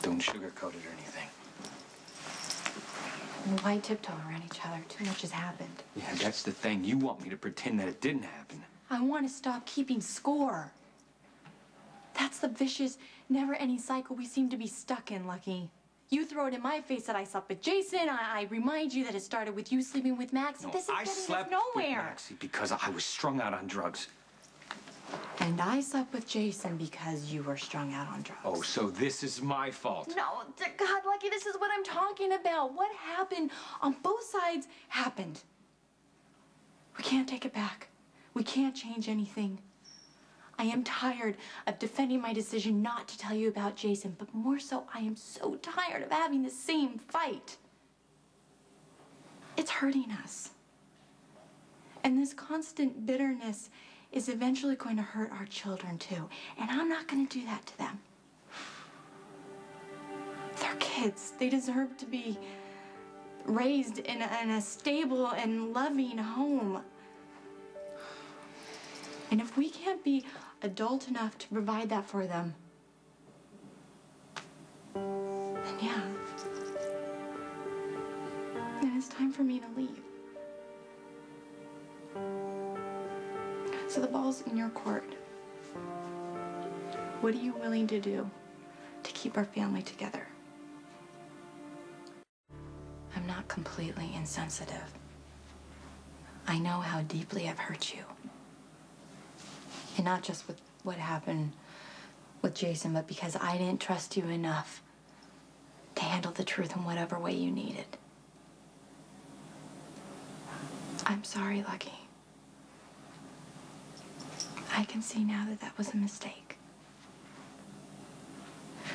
Don't sugarcoat it or anything. Why tiptoe around each other? Too much has happened. Yeah, that's the thing. You want me to pretend that it didn't happen. I want to stop keeping score. That's the vicious, never-ending cycle we seem to be stuck in, Lucky. You throw it in my face that I slept with Jason. I remind you that it started with you sleeping with Maxie. No, this is I getting slept us nowhere. with Maxie because I was strung out on drugs. And I slept with Jason because you were strung out on drugs. Oh, so this is my fault. No, God, Lucky, this is what I'm talking about. What happened on both sides happened. We can't take it back. We can't change anything. I am tired of defending my decision not to tell you about Jason, but more so, I am so tired of having the same fight. It's hurting us. And this constant bitterness is eventually going to hurt our children too. And I'm not going to do that to them. They're kids. They deserve to be raised in a stable and loving home. And if we can't be adult enough to provide that for them, then yeah. Then it's time for me to leave. So the ball's in your court. What are you willing to do to keep our family together? I'm not completely insensitive. I know how deeply I've hurt you. And not just with what happened with Jason, but because I didn't trust you enough to handle the truth in whatever way you needed. I'm sorry, Lucky. I can see now that that was a mistake.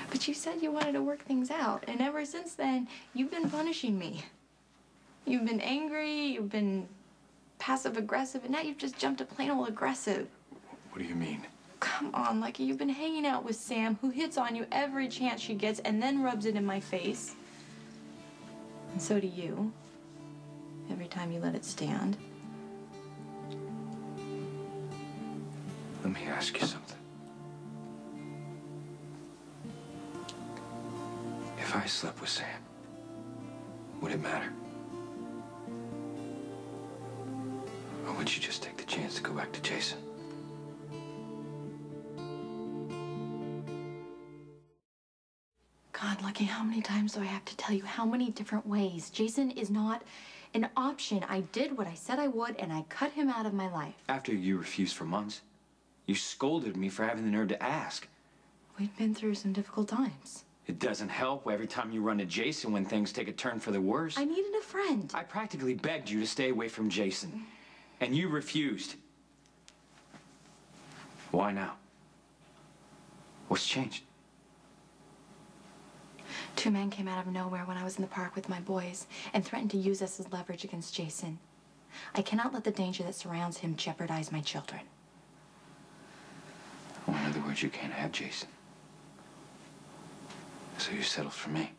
But you said you wanted to work things out, and ever since then, you've been punishing me. You've been angry, you've been passive-aggressive, and now you've just jumped to plain old aggressive. What do you mean? Come on, Lucky, you've been hanging out with Sam, who hits on you every chance she gets and then rubs it in my face. And so do you, every time you let it stand. Let me ask you something. If I slept with Sam, would it matter? Or would you just take the chance to go back to Jason? God, Lucky, how many times do I have to tell you how many different ways? Jason is not an option. I did what I said I would, and I cut him out of my life. After you refused for months, you scolded me for having the nerve to ask. We've been through some difficult times. It doesn't help every time you run to Jason when things take a turn for the worse. I needed a friend. I practically begged you to stay away from Jason, and you refused. Why now? What's changed? Two men came out of nowhere when I was in the park with my boys and threatened to use us as leverage against Jason. I cannot let the danger that surrounds him jeopardize my children. Well, in other words, you can't have Jason. So you settled for me.